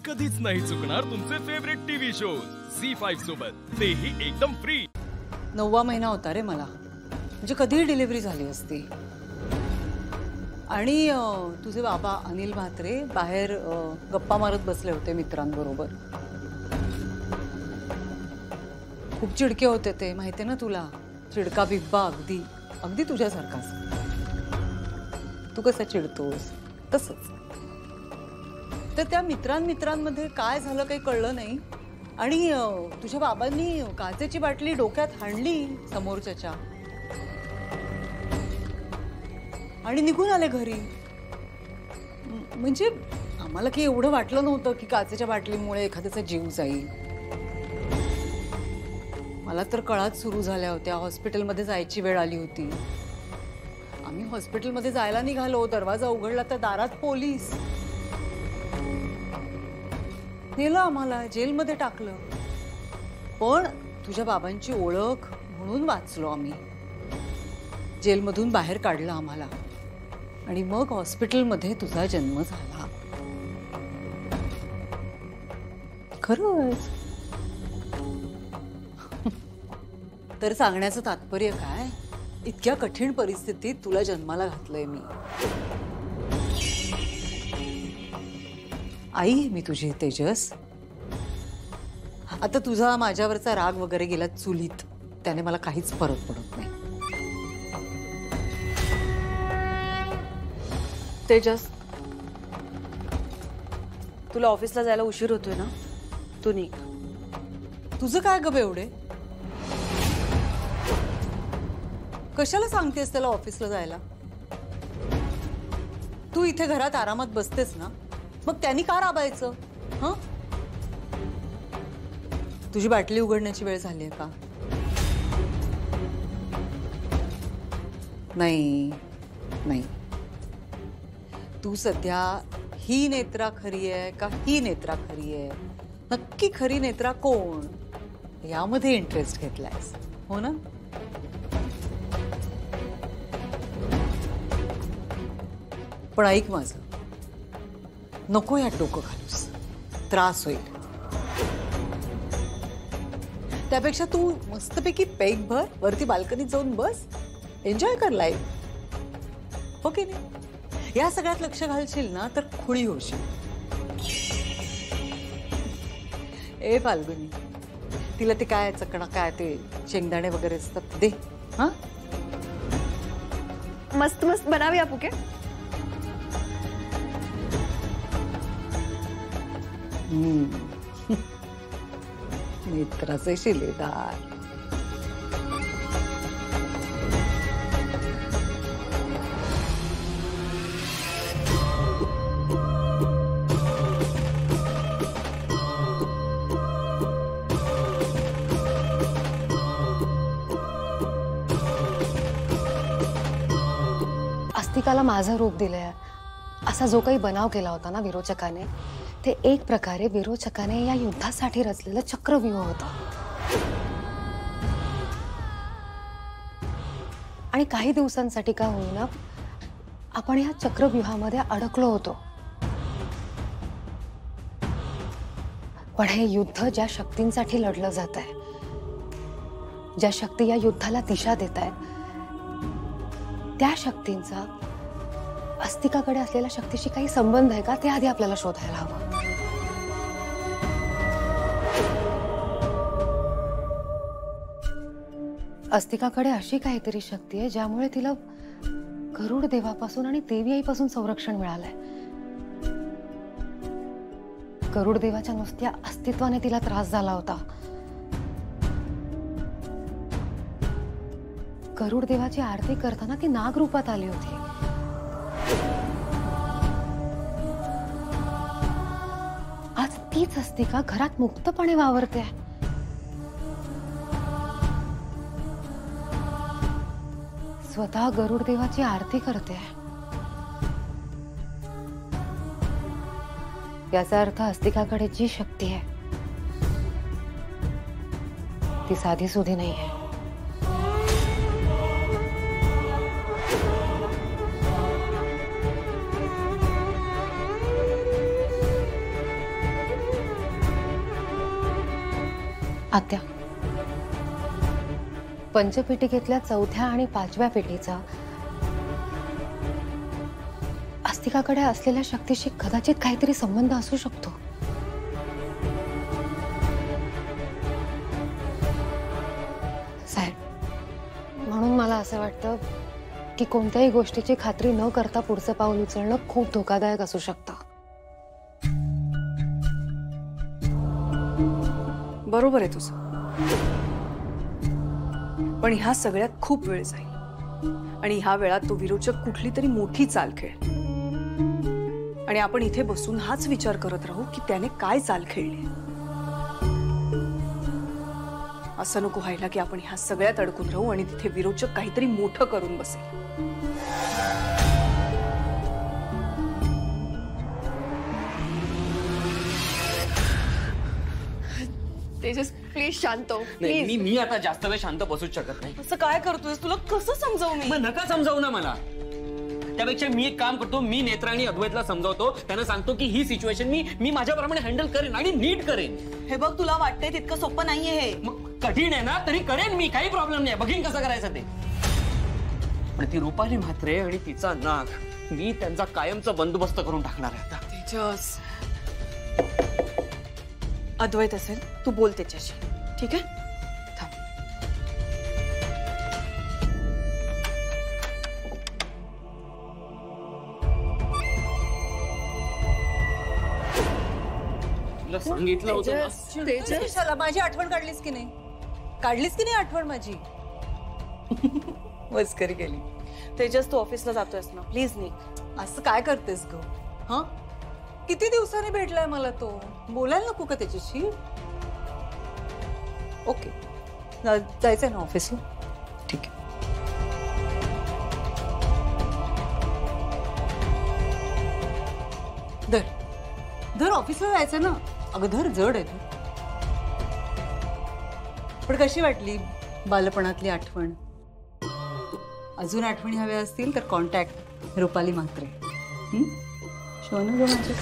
कधीच नाही चुकणार तुमचे फेवरेट टीव्ही शोज झी5 सोबत, तेही एकदम फ्री। 9वा महिना होता रे मला, म्हणजे कधीही डिलिव्हरी झाली असती। आणि तुझे बाबा अनिल म्हात्रे बाहेर गप्पा मारत बसले होते मित्रांबरोबर। खूप चिडके होते ते, माहिती ना तुला, चिडका बिब्बा अगदी अगदी तुझ्यासारखाच। तू कसा चिडतोस तसंच। तर त्या मित्रांमध्ये काय झालं काही कळलं नाही आणि तुझ्या बाबांनी काचेची बाटली डोक्यात हाणली समोरच्याच्या आणि निघून आले घरी। म्हणजे आम्हाला की एवढं वाटलं नव्हतं की काचेच्या बाटलीमुळे एखाद्याचा जीव जाईल। मला तर कळाच सुरू झाल्या होत्या, हॉस्पिटलमध्ये जायची वेळ आली होती। आम्ही हॉस्पिटलमध्ये जायला निघालो, दरवाजा उघडला तर दारात पोलीस। नेलं आम्हाला, जेलमध्ये टाकलं। पण तुझ्या बाबांची ओळख म्हणून वाचलो आम्ही। जेलमधून बाहेर काढलं आम्हाला आणि मग हॉस्पिटलमध्ये तुझा जन्म झाला। खरंच। तर सांगण्याचं तात्पर्य काय, इतक्या कठीण परिस्थितीत तुला जन्माला घातलंय मी। आई आहे मी तुझी तेजस। आता तुझा माझ्यावरचा राग वगैरे गेला चुलीत, त्याने मला काहीच फरक पडत नाही। तेजस, तुला ऑफिसला जायला उशीर होतोय ना, तू निघ। तुझं काय ग बेवडे, कशाला सांगतेस त्याला ऑफिसला जायला? तू इथे घरात आरामात बसतेस ना, मग त्यांनी का राबायचं? हं? तुझी बाटली उघडण्याची वेळ झाली आहे का? नाही नाही, तू सध्या ही नेत्रा खरी आहे का ही नेत्रा खरी आहे, नक्की खरी नेत्रा कोण यामध्ये इंटरेस्ट घेतलायस, हो ना? पण ऐक माझं, नको यात डोकं घालूस, त्रास होईल। त्यापेक्षा तू मस्तपैकी पेक भर, वरती बाल्कनीत जाऊन बस, एन्जॉय कर लाईफ, हो की नाही? या सगळ्यात लक्ष घालशील ना तर खुळी होशील। ए फाल्गुनी, तिला ते काय चकणा, काय ते शेंगदाणे वगैरे असतात दे। हा, मस्त मस्त बनावी आपू के। मित्राचे शिलेदार। अस्तिकाला माझं रूप दिलंय असा जो काही बनाव केला होता ना विरोचकाने, ते एक प्रकारे विरोचकाने या युद्धासाठी रचलेलं चक्रव्यूह होतं। आणि काही दिवसांसाठी का होईना आपण या चक्रव्यूहामध्ये अडकलो होतो। पण हे युद्ध ज्या शक्तींसाठी लढलं जात आहे, ज्या शक्ती या युद्धाला दिशा देत आहेत, त्या शक्तींचा अस्तिकाकडे असलेल्या शक्तीशी काही संबंध आहे का ते आधी आपल्याला शोधायला हवं। अस्तिकाकडे अशी काहीतरी शक्ती आहे ज्यामुळे तिला गरुड देवापासून आणि देवी आईपासून संरक्षण मिळालंय। गरुड देवाच्या नुसत्या अस्तित्वाने तिला त्रास झाला होता। गरुड देवाची आरती करताना ती नाग रूपात आली होती। आज तीच अस्तिका घरात मुक्तपणे वावरते। स्वतः गरुड देवाची आरती करते। याचा अर्थ अस्तिकाकडे जी शक्ती आहे ती साधी सुधी नाही आहे। आत्या, पंचपेटिकेतल्या 4थ्या आणि 5व्या पेटीचा अस्तिकाकडे असलेल्या शक्तीशी कदाचित काहीतरी संबंध असू शकतो. साहेब, म्हणून मला असं वाटतं की कोणत्याही गोष्टीची खात्री न करता पुढचं पाऊल उचलणं खूप धोकादायक असू शकतं. बरोबर आहे तुझं, पण ह्या सगळ्यात खूप वेळ जाईल आणि ह्या वेळात तो विरोचक कुठली तरी मोठी चाल खेळेल आणि आपण इथे बसून हाच विचार करत राहू की त्याने काय चाल खेळली. असं नको व्हायला की आपण ह्या सगळ्यात अडकून राहू आणि तिथे विरोचक काहीतरी मोठं करून बसेल. तेजस प्लीज शांत हो. नाही, मी आता जास्त वेळ शांत बसूच शकत नाही. असं काय करतोयस? तुला कसं समजावू मी? मग नका समजावू ना मला. त्यापेक्षा मी एक काम करतो, मी नेत्रा आणि अद्वैतला समजावतो, त्यांना सांगतो की ही सिच्युएशन मी माझ्याप्रमाणे हँडल करेन आणि नीट करेन. हे बघ, तुला वाटतंय तितकं सोपं नाहीये हे. मग कठीण आहे ना, तरी करेन मी, काही प्रॉब्लेम नाही. बघीन कसं करायचं ते. पण ती रुपाली म्हात्रे आणि तिचा नाग, मी त्यांचा कायमचा बंदोबस्त करून टाकणार आहे आता. तेजस, अद्वैत असेल, तू बोल त्याच्याशी, ठीक आहे? थांब. तुला सांगितलं होतं ना. तेजस, माझी आठवण काढलीस की नाही? काढलीस की नाही आठवण माझी? मस्करी केली. तेजस, तू ऑफिसला जातोयस ना, प्लीज निघ. असं काय करतेस ग? हा, किती दिवसांनी भेटलाय मला तो. बोलायला नको का त्याच्याशी? ओके, जायचंय ना ऑफिसला? ठीक आहे. धर ऑफिसला जायचं ना. अगं धर, जड आहे. पण कशी वाटली बालपणातली आठवण? अजून आठवणी हव्या असतील तर कॉन्टॅक्ट रुपाली म्हात्रे. शोनू गो माझे.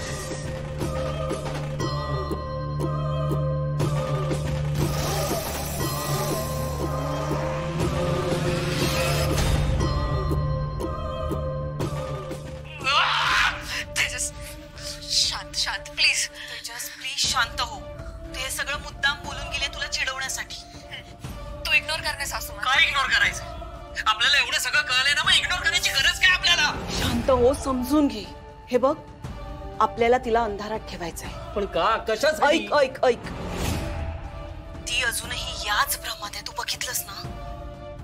शांत प्लीज. तेजस प्लीज शांत हो. ते हे सगळं मुद्दाम बोलून गेले तुला चिडवण्यासाठी. तू इग्नोर करणे सासू. काय इग्नोर करायचं? आपल्याला एवढं सगळं कळलंय ना, मग इग्नोर करण्याची गरज काय आपल्याला? शांत हो, समजून घे. हे बघ, आपल्याला तिला अंधारात ठेवायचंय. पण का? कशासाठी? ऐक ऐक ऐक, ती अजूनही याच भ्रमात आहे. तू बघितलंस ना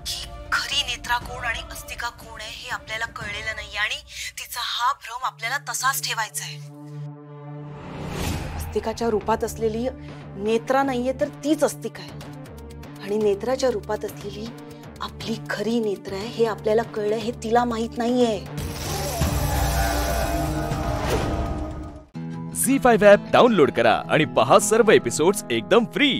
की खरी नेत्रा कोण आणि अस्तिका कोण आहे हे आपल्याला कळलेलं नाही आणि तिचा हा भ्रम आपल्याला तसाच ठेवायचा आहे. अस्तिकाच्या रूपात असलेली नेत्रा नाहीये तर तीच अस्तिका आहे आणि नेत्राच्या रूपात असलेली आपली खरी नेत्रा आहे हे आपल्याला कळलंय हे तिला माहित नाहीये. झी5 ॲप डाउनलोड करा आणि पहा सर्व एपिसोड्स एकदम फ्री.